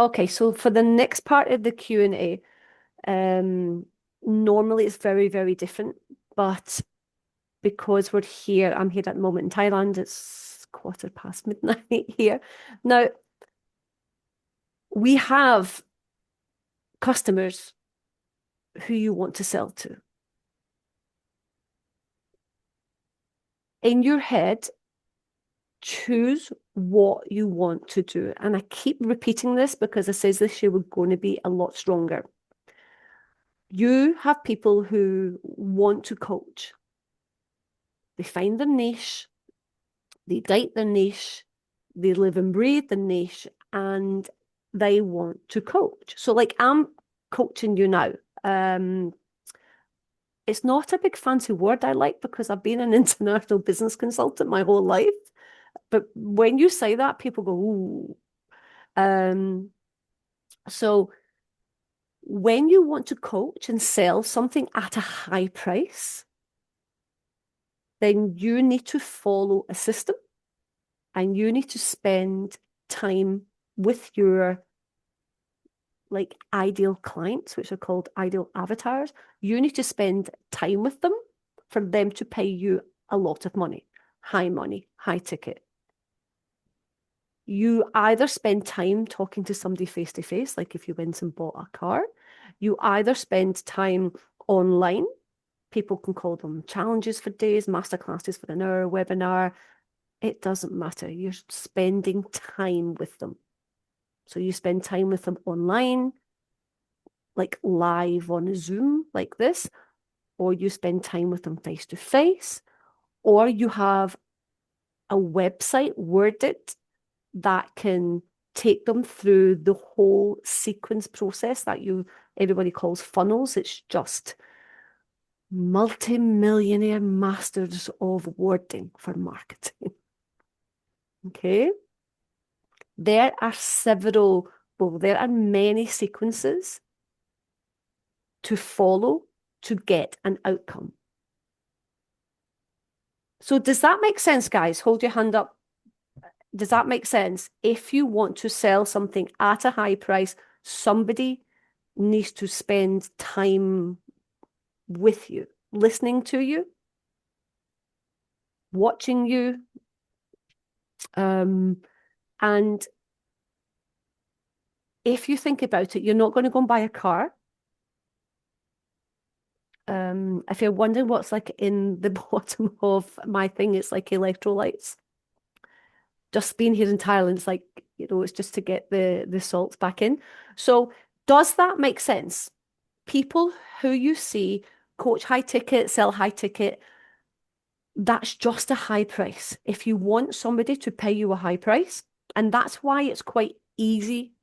Okay, so for the next part of the Q&A, normally it's very, very different, but because I'm here at the moment in Thailand, it's midnight here. Now, we have customers who you want to sell to. In your head, choose what you want to do. And I keep repeating this because it says this year we're going to be a lot stronger. You have people who want to coach. They find their niche, they date their niche, they live and breathe the niche, and they want to coach. So, like, I'm coaching you now. It's not a big fancy word I like because I've been an international business consultant my whole life. But when you say that, people go, ooh. So when you want to coach and sell something at a high price, then you need to follow a system and you need to spend time with your like ideal clients, which are called ideal avatars. You need to spend time with them for them to pay you a lot of money, high ticket. You either spend time talking to somebody face to face, like if you went and bought a car, you either spend time online. People can call them challenges for days, masterclasses for an hour, webinar. It doesn't matter. You're spending time with them. So you spend time with them online, like live on a Zoom like this, or you spend time with them face to face, or you have a website worded that can take them through the whole sequence process that everybody calls funnels. It's just multi-millionaire masters of wording for marketing. Okay. There are many sequences to follow to get an outcome. So does that make sense, guys? Hold your hand up. Does that make sense? If you want to sell something at a high price, somebody needs to spend time with you, listening to you, watching you, and if you think about it, you're not going to go and buy a car. If you're wondering what's like in the bottom of my thing, it's like electrolytes. Just being here in Thailand, it's like, it's just to get the salts back in. So does that make sense? People who you see coach high ticket, sell high ticket, that's just a high price. If you want somebody to pay you a high price, and that's why it's quite easy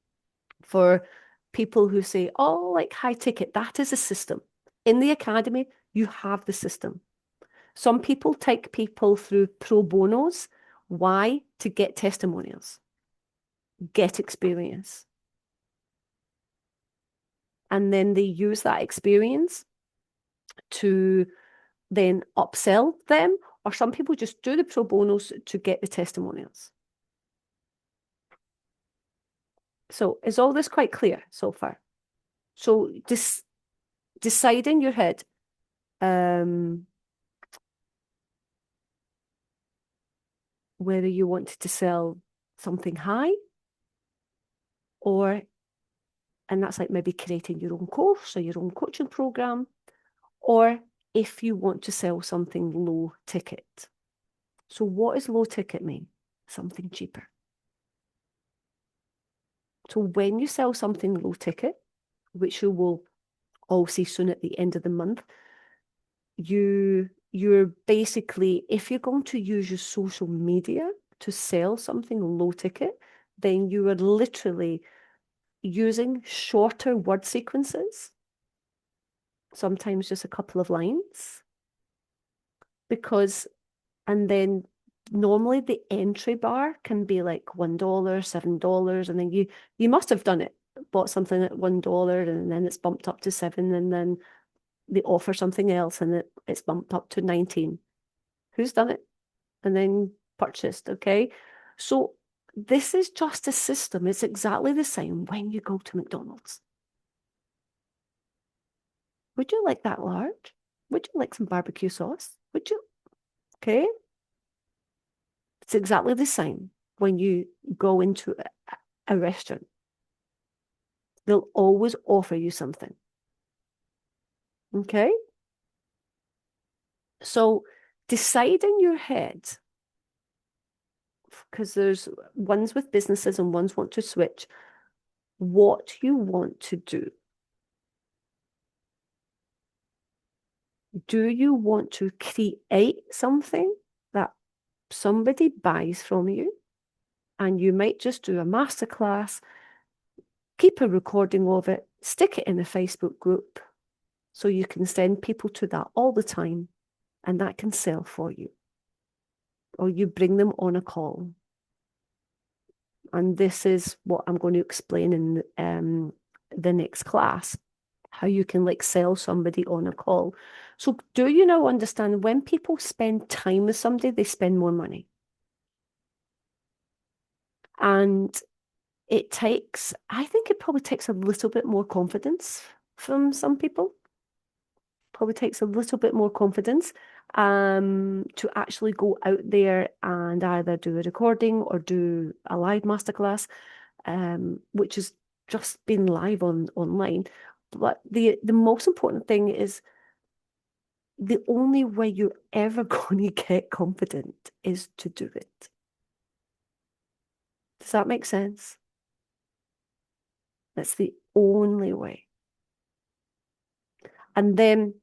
for people who say, oh, like high ticket, that is a system. In the academy, you have the system. Some people take people through pro bonos. Why? To get testimonials, get experience. And then they use that experience to then upsell them, or some people just do the pro bonos to get the testimonials. So is all this quite clear so far? So decide in your head, whether you wanted to sell something high and that's like maybe creating your own course or your own coaching program, or if you want to sell something low ticket. So what does low ticket mean? Something cheaper. So when you sell something low ticket, which you will all see soon at the end of the month, you're basically, if you're going to use your social media to sell something low ticket, then you are literally using shorter word sequences, sometimes just a couple of lines, and then normally the entry bar can be like $1, $7, and then you must have done it, bought something at $1 and then it's bumped up to 7, and then they offer something else and it's bumped up to 19. Who's done it? And then purchased, okay? So This is just a system. It's exactly the same when you go to McDonald's. Would you like that large? Would you like some barbecue sauce? Would you? Okay. It's exactly the same when you go into a restaurant. They'll always offer you something. Okay. So decide in your head, because there's ones with businesses and ones want to switch, what you want to do. Do you want to create something that somebody buys from you? And you might just do a masterclass, keep a recording of it, stick it in a Facebook group so you can send people to that all the time, and that can sell for you. Or you bring them on a call. And this is what I'm going to explain in the next class, how you can like sell somebody on a call. So do you now understand when people spend time with somebody, they spend more money? And I think it probably takes a little bit more confidence from some people. Probably takes a little bit more confidence to actually go out there and either do a recording or do a live masterclass, which has just been live online. But the most important thing is the only way you're ever going to get confident is to do it. Does that make sense? That's the only way. And then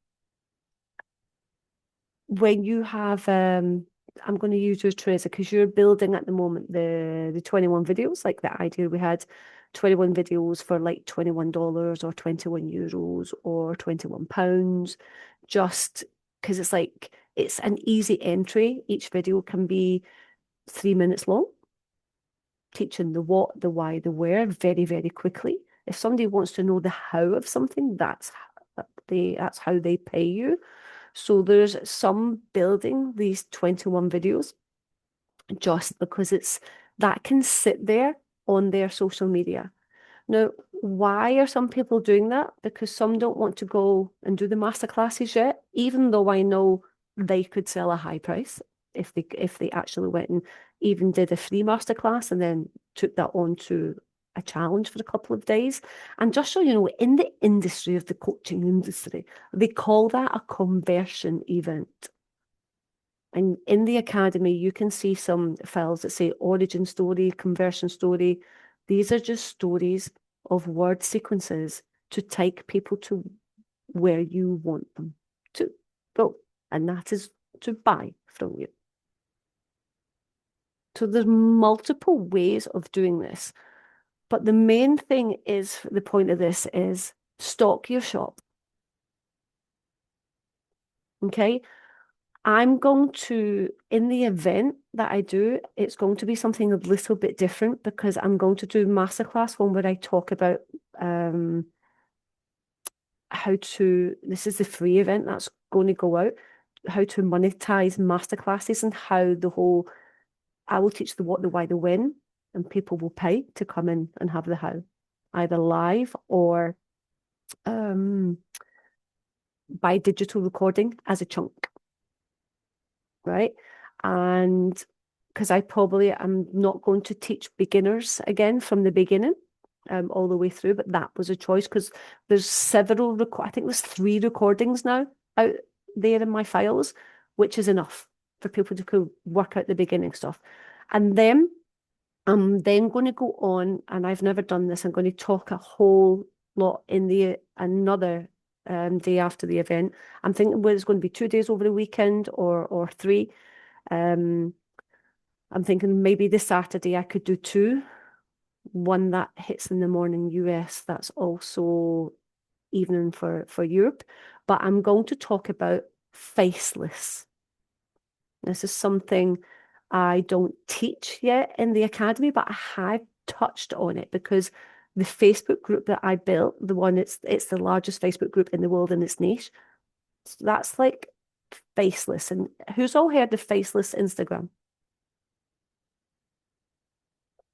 when you have I'm going to use your Teresa because you're building at the moment the 21 videos, like the idea we had 21 videos for like $21 or 21 euros or 21 pounds, just because it's like it's an easy entry. Each video can be 3 minutes long, teaching the what, the why, the where very, very quickly. If somebody wants to know the how of something, that's how they pay you. So there's some building these 21 videos just because it's that can sit there on their social media. Now, why are some people doing that? Because some don't want to go and do the master classes yet, even though I know they could sell a high price if they actually went and even did a free master class and then took that on to a challenge for a couple of days. And just so you know, in the industry of the coaching industry, they call that a conversion event. And in the academy, you can see some files that say origin story, conversion story. These are just stories of word sequences to take people to where you want them to go. And that is to buy from you. So there's multiple ways of doing this. But the main thing is, the point of this is stock your shop. Okay. I'm going to, in the event that I do, it's going to be something a little bit different because I'm going to do masterclass one where I talk about how to, this is the free event that's going to go out, how to monetize masterclasses and how the whole, I will teach the what, the why, the when, and people will pay to come in and have the how, either live or by digital recording as a chunk. Right? And because I probably am not going to teach beginners again from the beginning, all the way through, but that was a choice because there's several, I think there's 3 recordings now out there in my files, which is enough for people to work out the beginning stuff. And then I'm then going to go on, and I've never done this, I'm going to talk a whole lot in the another day after the event. I'm thinking whether it's going to be 2 days over the weekend or 3. I'm thinking maybe this Saturday I could do 2. One that hits in the morning US, that's also evening for Europe. But I'm going to talk about faceless. This is something I don't teach yet in the academy, but I have touched on it because the Facebook group that I built, the one it's the largest Facebook group in the world in its niche. So that's like faceless. And who's all heard of faceless Instagram?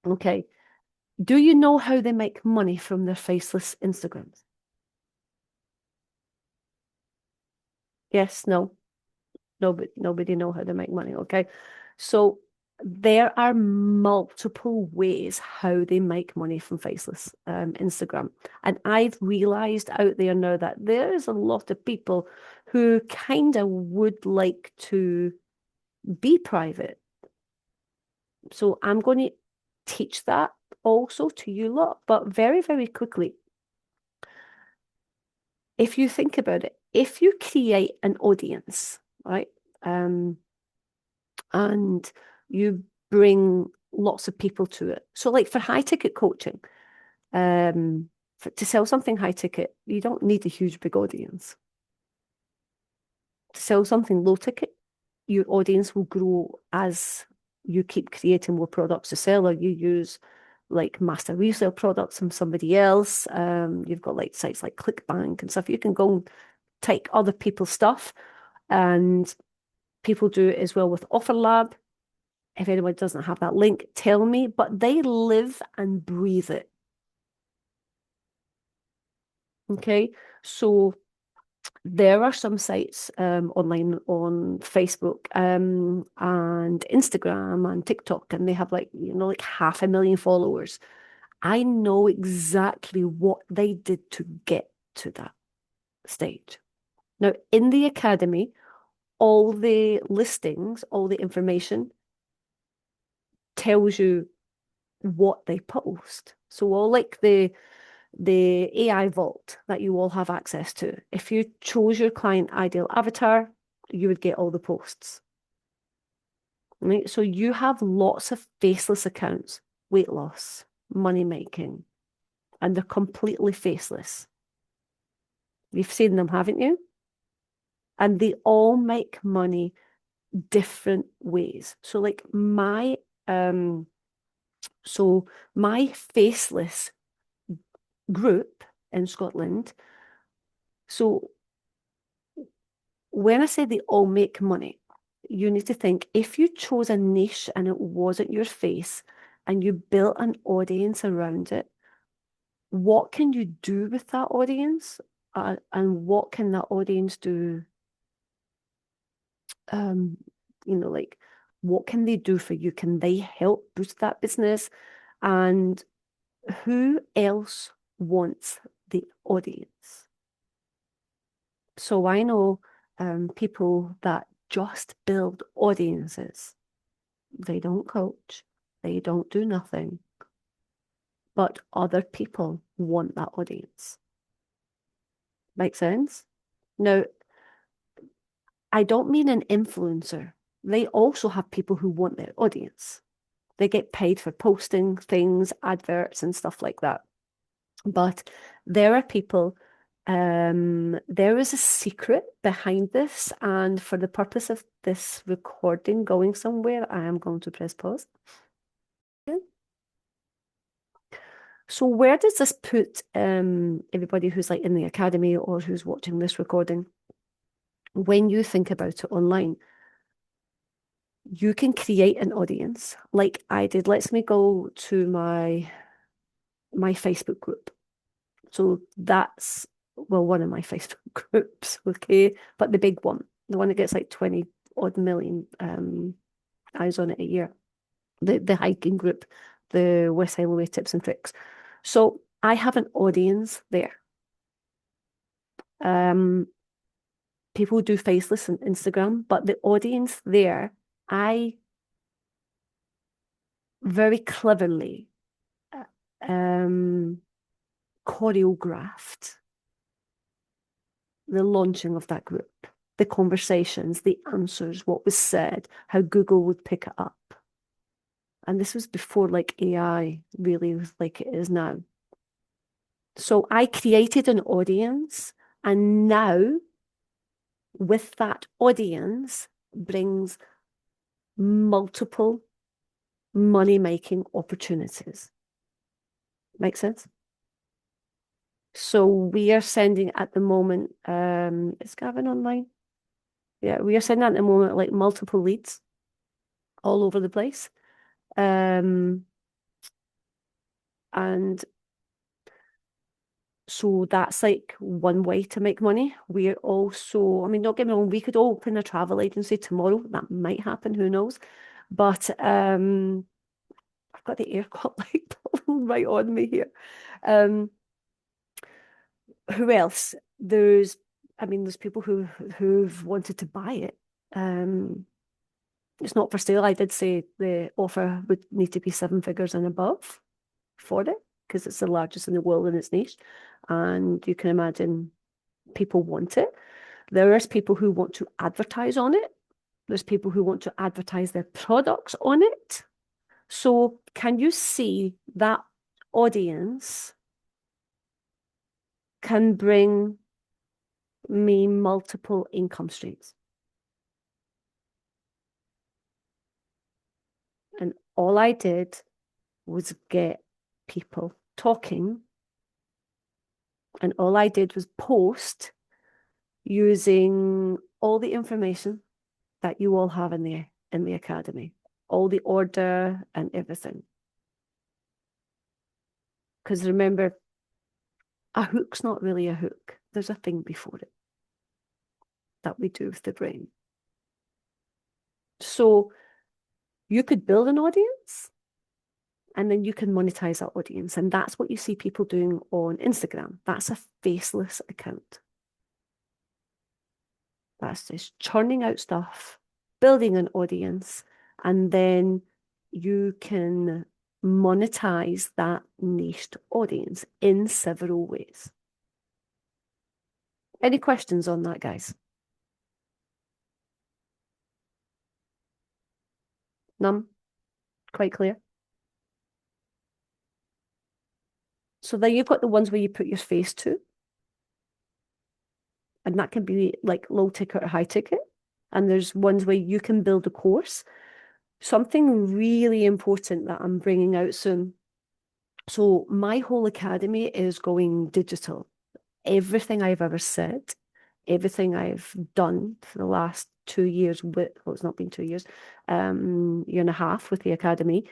Okay. Do you know how they make money from their faceless Instagrams? Yes, no. Nobody know how to make money. Okay. So there are multiple ways how they make money from faceless Instagram. And I've realized out there now that there is a lot of people who kind of would like to be private. So I'm going to teach that also to you lot, but very, very quickly. If you think about it, if you create an audience, right, um, and you bring lots of people to it. So, like for high ticket coaching, to sell something high ticket, you don't need a huge big audience. To sell something low ticket, your audience will grow as you keep creating more products to sell, or you use like master resale products from somebody else. You've got like sites like ClickBank and stuff. You can go and take other people's stuff, and people do it as well with OfferLab. If anyone doesn't have that link, tell me. But they live and breathe it. Okay. So there are some sites online on Facebook and Instagram and TikTok, and they have like, like 500,000 followers. I know exactly what they did to get to that stage. Now, in the academy, all the listings, all the information tells you what they post. So all like the AI vault that you all have access to. If you chose your client ideal avatar, you would get all the posts. Right? So you have lots of faceless accounts, weight loss, money making, and they're completely faceless. You've seen them, haven't you? And they all make money different ways. So like um so my faceless group in Scotland. So when I say they all make money, you need to think if you chose a niche and it wasn't your face and you built an audience around it, what can you do with that audience? And what can that audience do? Um, like what can they do for you? Can they help boost that business? And who else wants the audience? So I know people that just build audiences. They don't coach, they don't do nothing, but other people want that audience. Make sense? Now, I don't mean an influencer. They also have people who want their audience. They get paid for posting things, adverts, and stuff like that. But there are people, there is a secret behind this. And for the purpose of this recording going somewhere, I am going to press pause. So where does this put everybody who's like in the academy or who's watching this recording? When you think about it online, you can create an audience like I did. Let's me go to my Facebook group. So that's well, one of my Facebook groups, okay, but the big one, the one that gets like 20 odd million eyes on it a year, the hiking group, the West Highway tips and tricks. So I have an audience there. Um, People do faceless on Instagram, but the audience there, I very cleverly um, choreographed the launching of that group, the conversations, the answers, what was said, how Google would pick it up. And this was before like AI really was like it is now. So I created an audience, and now with that audience brings multiple money making opportunities. Make sense? So we are sending at the moment, is Gavin online? Yeah, we are sending at the moment like multiple leads all over the place. Um, And so that's like one way to make money. We're also, I mean, don't get me wrong, we could open a travel agency tomorrow. That might happen, who knows? But I've got the aircon light right on me here. Um, who else? I mean, there's people who've wanted to buy it. Um, it's not for sale. I did say the offer would need to be seven figures and above for it because it's the largest in the world in its niche. And you can imagine people want it. There is people who want to advertise on it. There's people who want to advertise their products on it. So can you see that audience can bring me multiple income streams? And all I did was get people talking, and all I did was post using all the information that you all have in the academy, all the order and everything. Because remember, a hook's not really a hook. There's a thing before it that we do with the brain. So you could build an audience and then you can monetize that audience. And that's what you see people doing on Instagram. That's a faceless account. That's just churning out stuff, building an audience, and then you can monetize that niched audience in several ways. Any questions on that, guys? None? Quite clear? So then you've got the ones where you put your face to, and that can be like low ticket or high ticket. And there's ones where you can build a course. Something really important that I'm bringing out soon. So my whole academy is going digital. Everything I've ever said, everything I've done for the last 2 years with, well, it's not been 2 years, year and a half with the academy,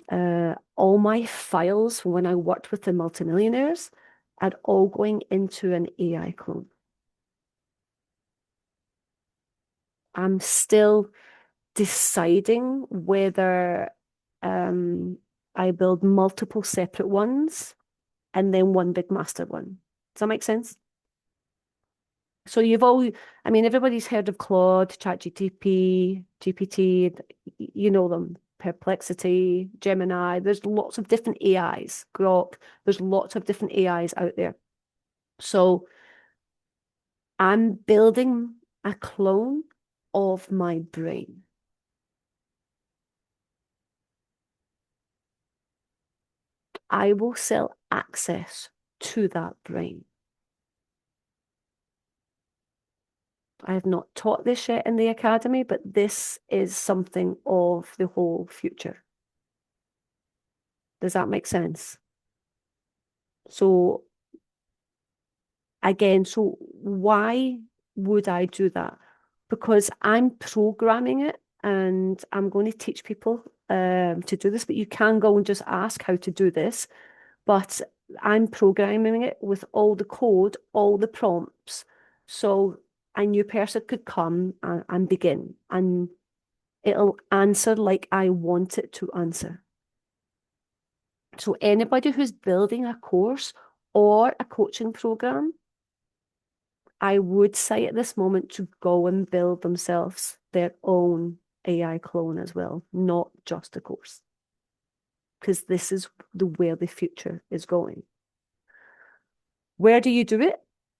all my files from when I worked with the multimillionaires are all going into an AI clone. I'm still deciding whether I build multiple separate ones and then one big master one. Does that make sense? So I mean, everybody's heard of Claude, ChatGPT, GPT, you know them, Perplexity, Gemini. There's lots of different AIs, Grok. There's lots of different AIs out there. So I'm building a clone of my brain. I will sell access to that brain. I have not taught this yet in the academy, but this is something of the whole future. Does that make sense? So again, so why would I do that? Because I'm programming it and I'm going to teach people to do this, but you can go and just ask how to do this. But I'm programming it with all the code, all the prompts. So a new person could come and begin, and it'll answer like I want it to answer. So anybody who's building a course or a coaching program, I would say at this moment to go and build themselves their own AI clone as well, not just a course, because this is where the future is going. Where do you do it?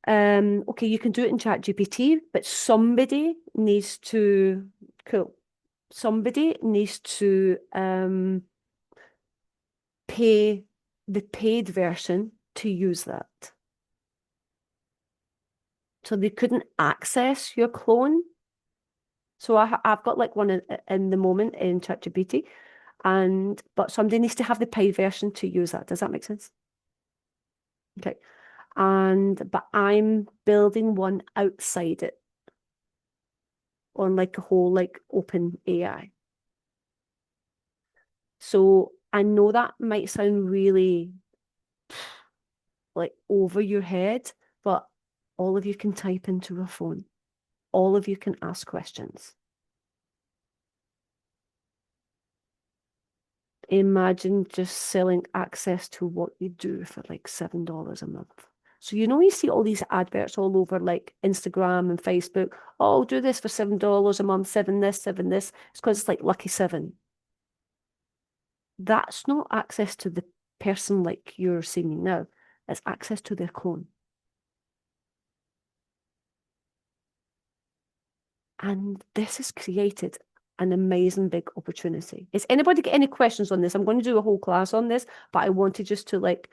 Okay, you can do it in ChatGPT, but somebody needs to, cool. Somebody needs to pay the paid version to use that. So they couldn't access your clone. So I've got like one in the moment in ChatGPT, but somebody needs to have the paid version to use that. Does that make sense? Okay. But I'm building one outside it on like a whole like open AI. So I know that might sound really like over your head, but all of you can type into a phone. All of you can ask questions. Imagine just selling access to what you do for like $7 a month. So you see all these adverts all over like Instagram and Facebook. Oh, do this for $7 a month, seven this, seven this. It's because it's like lucky seven. That's not access to the person like you're seeing now. It's access to their clone. And this has created an amazing big opportunity. Is anybody get any questions on this? I'm going to do a whole class on this, but I wanted just to like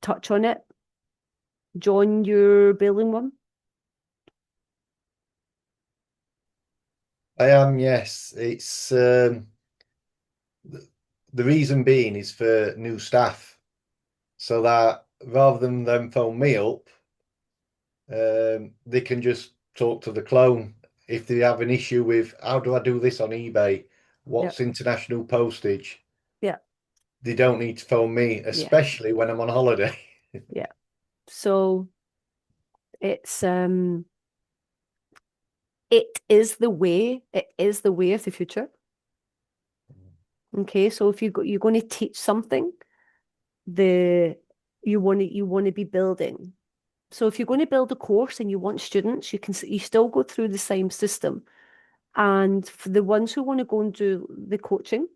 touch on it. John, you're building one? I am, yes. It's the reason being is for new staff, so that rather than them phone me up, they can just talk to the clone if they have an issue with how do I do this on eBay? Yeah, What's international postage? yeah, They don't need to phone me, yeah, especially when I'm on holiday. yeah. So it's it is the way of the future. Okay, so if you're going to teach something, the you want to be building. So if you're going to build a course and you want students, you still go through the same system. And for the ones who want to go and do the coaching,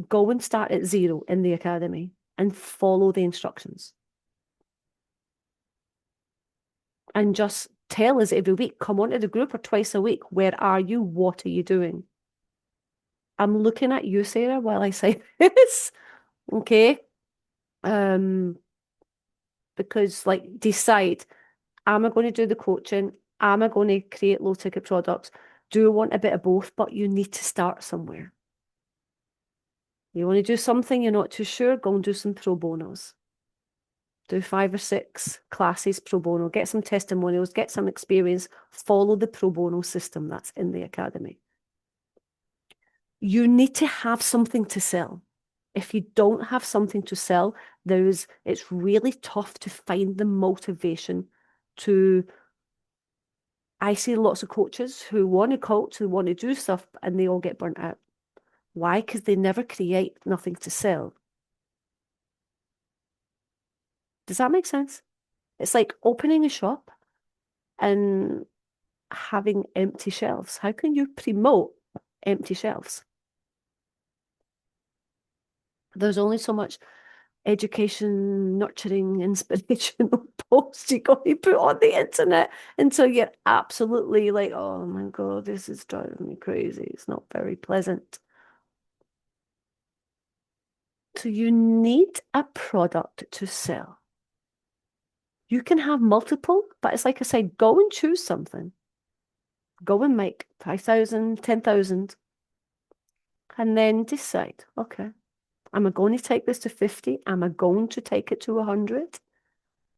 go and start at zero in the academy and follow the instructions. And just tell us every week, come onto the group or twice a week. Where are you? What are you doing? I'm looking at you, Sarah, while I say this. Okay. Um, because like decide, am I going to do the coaching? Am I going to create low ticket products? Do you want a bit of both? But you need to start somewhere. You want to do something you're not too sure, go and do some pro bonos. Do 5 or 6 classes pro bono, get some testimonials, get some experience, follow the pro bono system that's in the academy. You need to have something to sell. If you don't have something to sell, it's really tough to find the motivation to. I see lots of coaches who want to coach, who want to do stuff, and they all get burnt out. Why? Because they never create nothing to sell. Does that make sense? It's like opening a shop and having empty shelves. How can you promote empty shelves? There's only so much education, nurturing, inspirational posts you're going to put on the internet until you're absolutely like, oh my God, this is driving me crazy. It's not very pleasant. So you need a product to sell. You can have multiple, but it's like I said, go and choose something. Go and make 5,000, 10,000, and then decide, okay, am I going to take this to 50? Am I going to take it to 100?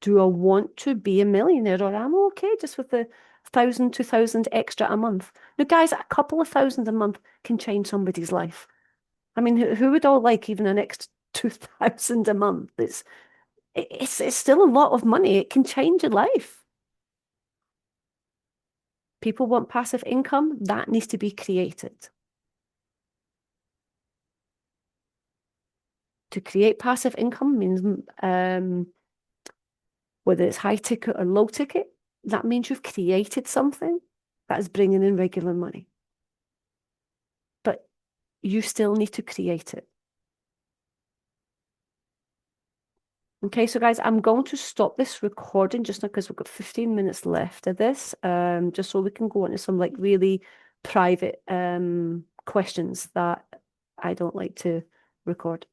Do I want to be a millionaire or am I okay just with the 1,000, 2,000 extra a month? Now, guys, a couple of thousand a month can change somebody's life. I mean, who would all like even an extra 2,000 a month? It's still a lot of money. It can change your life. People want passive income. That needs to be created. To create passive income means whether it's high ticket or low ticket, that means you've created something that is bringing in regular money. But you still need to create it. Okay, so guys, I'm going to stop this recording just now because we've got 15 minutes left of this, just so we can go into some like really private questions that I don't like to record.